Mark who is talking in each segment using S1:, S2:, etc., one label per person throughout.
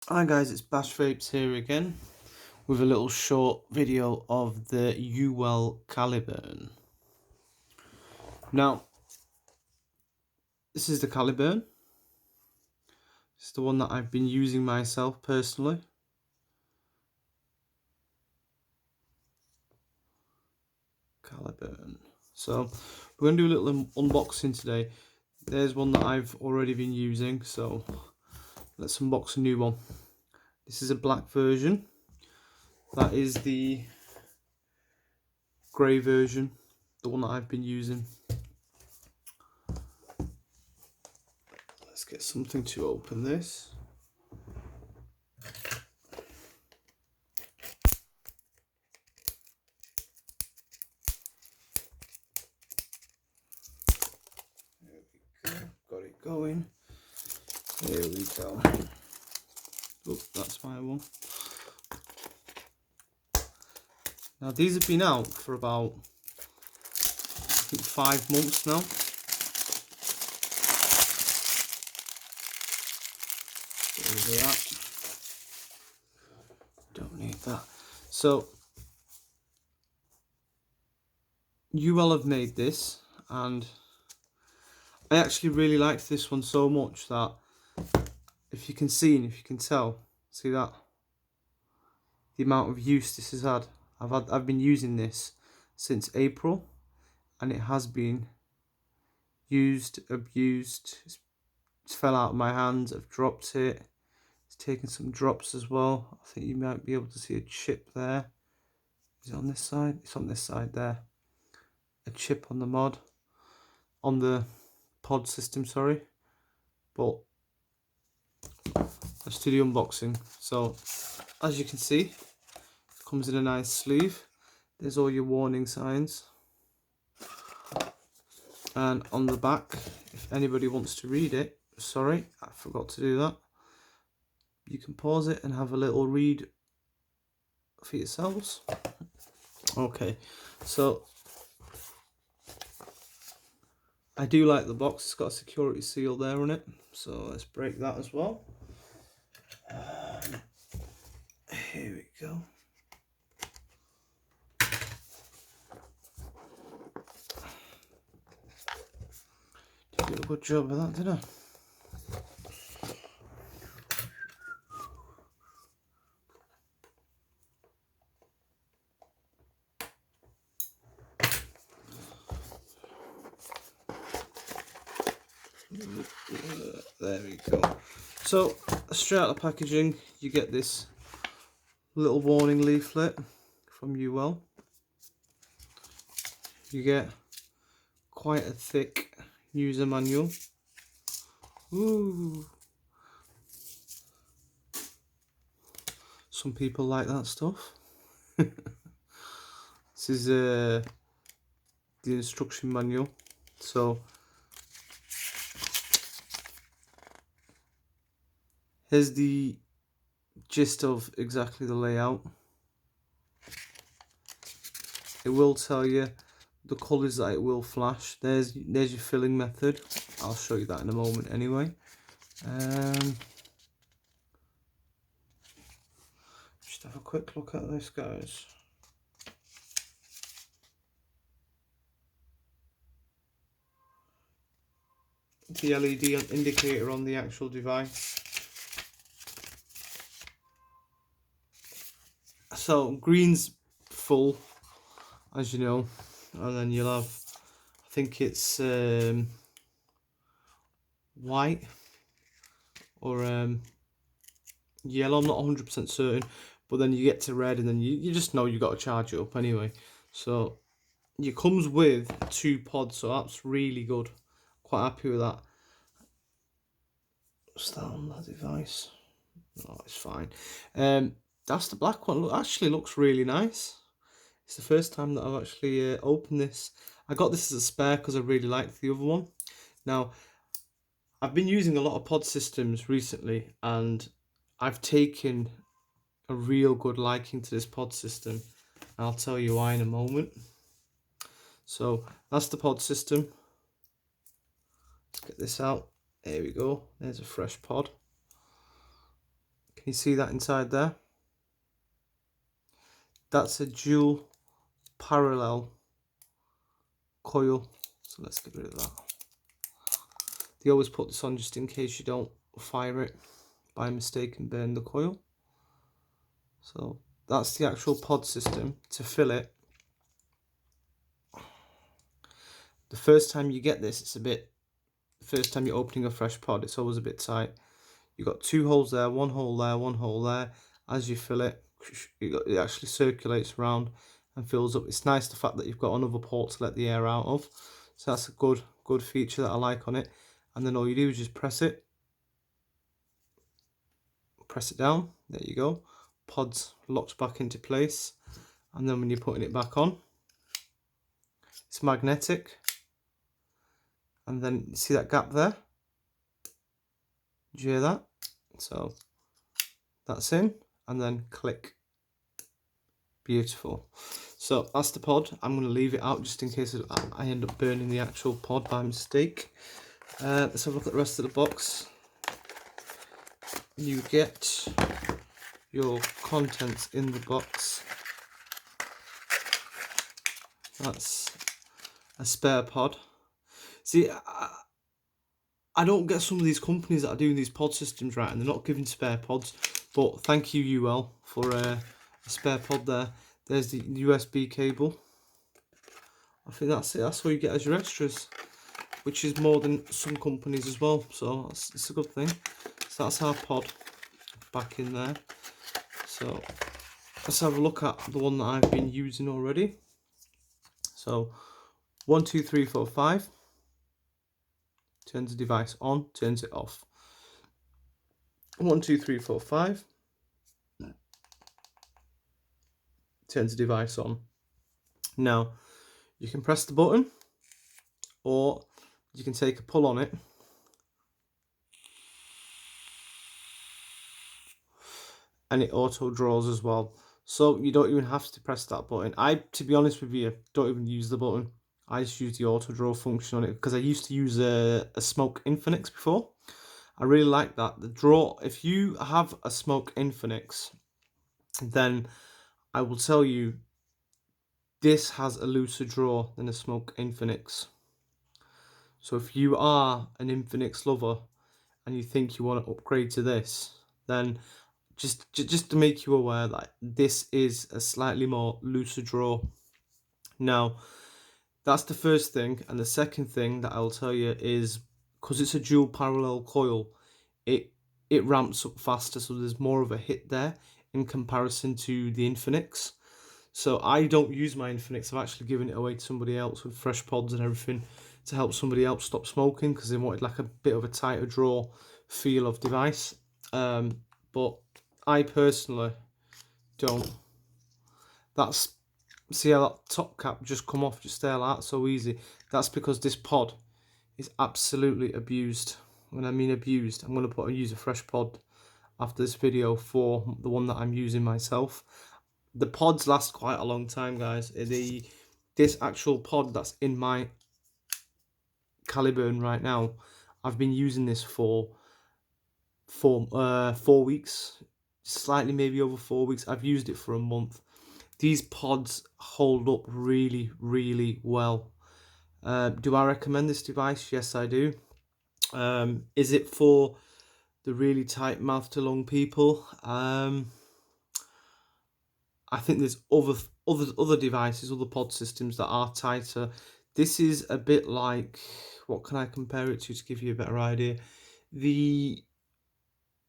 S1: Hi guys, it's Bash Vapes here again with a little short video of the Uwell Caliburn. Now, this is the Caliburn. It's the one that I've been using myself personally. Caliburn. So, we're going to do a little unboxing today. There's one that I've already been using, so let's unbox a new one. This is a black version. That is the grey version, the one that I've been using. Let's get something to open this. Got it going. Here we go. Oh, that's my one. Now these have been out for about, I think, 5 months now. There we are. Don't need that. So Uwell have made this, and I actually really liked this one so much that if you can see and if you can tell, see that? The amount of use this has had. I've been using this since April, and it has been used, abused. It's fell out of my hands. I've dropped it. It's taken some drops as well. I think you might be able to see a chip there. Is it on this side? It's on this side there. A chip on the pod system, sorry. But let's do the unboxing. So, as you can see, it comes in a nice sleeve. There's all your warning signs. And on the back, if anybody wants to read it, sorry, I forgot to do that. You can pause it and have a little read for yourselves. Okay, so I do like the box. It's got a security seal there on it, so let's break that as well. Here we go. Did a good job of that, did I? There we go. So straight out of the packaging, you get this little warning leaflet from Uwell. You get quite a thick user manual. Ooh. Some people like that stuff. This is the instruction manual. So here's the gist of exactly the layout. It will tell you the colours that it will flash. There's your filling method. I'll show you that in a moment anyway. Just have a quick look at this, guys. The LED indicator on the actual device. So green's full, as you know, and then you'll have, I think it's white or yellow. I'm not 100% certain, but then you get to red, and then you just know you got to charge it up anyway. So it comes with 2 pods, so that's really good. Quite happy with that. What's that on that device? No, it's fine. That's the black one. Look, actually looks really nice. It's the first time that I've actually opened this. I got this as a spare because I really liked the other one. Now, I've been using a lot of pod systems recently, and I've taken a real good liking to this pod system. I'll tell you why in a moment. So that's the pod system. Let's get this out. There we go. There's a fresh pod. Can you see that inside there? That's a dual parallel coil. So let's get rid of that. They always put this on just in case you don't fire it by mistake and burn the coil. So that's the actual pod system. To fill it, the first time you get this, the first time you're opening a fresh pod, it's always a bit tight. You've got 2 holes there, 1 hole there, 1 hole there. As you fill it, it actually circulates around and fills up. It's nice the fact that you've got another port to let the air out of. So that's a good feature that I like on it. And then all you do is just press it down. There you go. Pod's locked back into place. And then when you're putting it back on, it's magnetic. And then see that gap there? Did you hear that? So that's in, and then click. Beautiful. So that's the pod. I'm going to leave it out just in case I end up burning the actual pod by mistake. Let's have a look at the rest of the box. You get your contents in the box. That's a spare pod. See, I don't get some of these companies that are doing these pod systems right, and they're not giving spare pods. But thank you, Uwell, for a spare pod there. There's the USB cable. I think that's it. That's all you get as your extras, which is more than some companies as well. So it's a good thing. So that's our pod back in there. So let's have a look at the one that I've been using already. So 1, 2, 3, 4, 5. Turns the device on, turns it off. 1, 2, 3, 4, 5. Turns the device on. Now, you can press the button, or you can take a pull on it. And it auto draws as well. So you don't even have to press that button. To be honest with you, don't even use the button. I just use the auto draw function on it because I used to use a Smoke Infinix before. I really like that. The draw, if you have a Smoke Infinix, then I will tell you this has a looser draw than a Smoke Infinix. So if you are an Infinix lover and you think you want to upgrade to this, then just to make you aware that this is a slightly more looser draw. Now, that's the first thing. And the second thing that I'll tell you is, because it's a dual parallel coil, it ramps up faster, so there's more of a hit there in comparison to the Infinix. So I don't use my Infinix. I've actually given it away to somebody else with fresh pods and everything to help somebody else stop smoking, because they wanted like a bit of a tighter draw feel of device. But I personally don't. See how that top cap just come off just there like that, so easy? That's because this pod is absolutely abused. When I mean abused, I'm going to use a fresh pod after this video for the one that I'm using myself. The pods last quite a long time, guys. This actual pod that's in my Caliburn right now, I've been using this for 4 weeks, slightly maybe over 4 weeks. I've used it for a month. These pods hold up really, really well. Do I recommend this device? Yes, I do. Is it for the really tight mouth to lung people? I think there's other devices, other pod systems that are tighter. This is a bit like, what can I compare it to give you a better idea?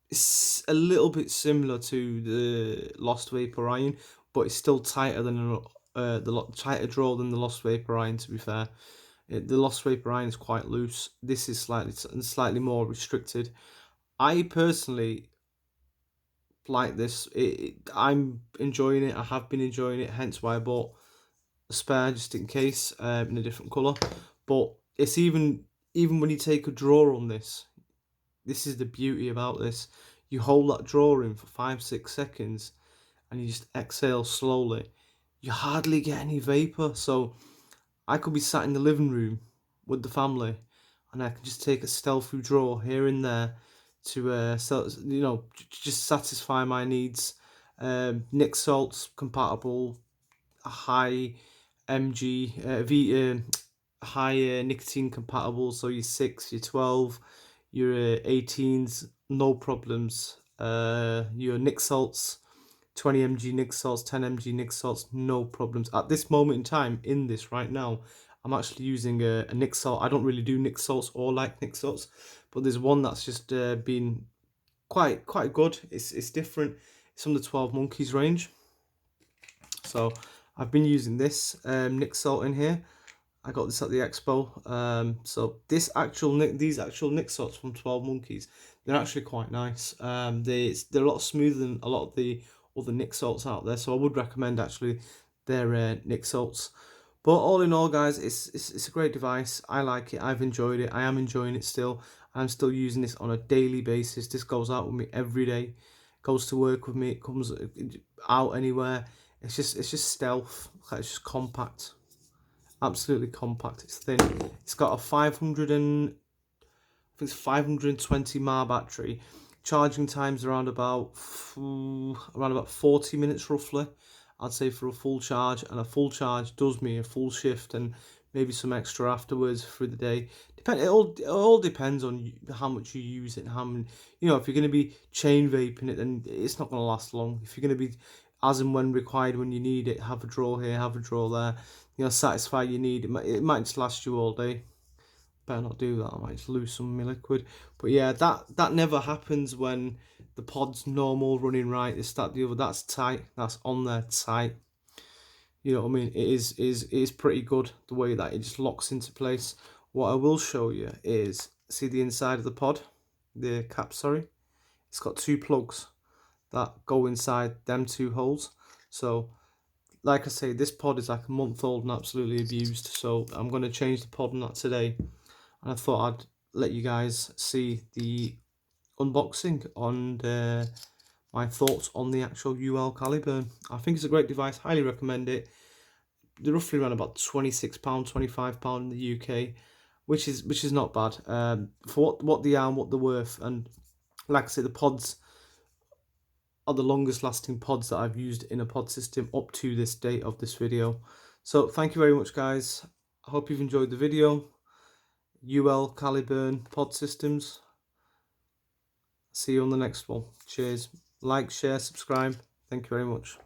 S1: It's a little bit similar to the Lost Vapor Iron, but it's still tighter than tighter draw than the Lost Vapor Iron. To be fair, the Lost Vapor Iron is quite loose. This is slightly more restricted. I personally like this. I'm enjoying it. I have been enjoying it, hence why I bought a spare just in case, in a different colour. But it's even when you take a draw on this. This is the beauty about this. You hold that draw in for 5-6 seconds and you just exhale slowly. You hardly get any vapor. So I could be sat in the living room with the family and I can just take a stealthy draw here and there, just satisfy my needs. Nic salts compatible, high mg high nicotine compatible, so your 6, your 12, your 18s, no problems. Your Nic salts, 20 mg Nic salts, 10 mg Nic salts, no problems. At this moment in time, in this right now, I'm actually using a Nic salt. I don't really do Nic salts or like Nic salts, but there's one that's just been quite good. It's different. It's from the 12 Monkeys range. So I've been using this Nic salt in here. I got this at the expo. So these actual Nic salts from 12 Monkeys, they're actually quite nice. They're a lot smoother than a lot of the other Nic salts out there. So I would recommend actually their Nic salts. But all in all, guys, it's a great device. I like it. I've enjoyed it. I am enjoying it still. I'm still using this on a daily basis. This goes out with me every day. Goes to work with me. It comes out anywhere. It's just stealth. It's just compact. Absolutely compact. It's thin. It's got a 520 mAh battery. Charging times around about 40 minutes roughly, I'd say, for a full charge. And a full charge does me a full shift and maybe some extra afterwards through the day. It all depends on how much you use it and how many. If you're going to be chain vaping it, then it's not going to last long. If you're going to be as and when required, when you need it, have a draw here, have a draw there, satisfy your need. It might just last you all day. Better not do that. I might just lose some of my liquid. But yeah, that never happens when the pod's normal, running right, this, that, the other. That's tight. That's on there tight. You know what I mean? It is pretty good the way that it just locks into place. What I will show you is, see the inside of the pod, the cap, sorry. It's got 2 plugs that go inside them 2 holes. So like I say, this pod is like a month old and absolutely abused. So I'm going to change the pod on that today. And I thought I'd let you guys see the unboxing on my thoughts on the actual Uwell Caliburn. I think it's a great device. Highly recommend it. They're roughly around about £26, £25 in the UK, which is not bad for what they are and what they're worth. And like I say, the pods are the longest lasting pods that I've used in a pod system up to this date of this video. So thank you very much, guys. I hope you've enjoyed the video. Uwell Caliburn pod systems. See you on the next one. Cheers. Like, share, subscribe. Thank you very much.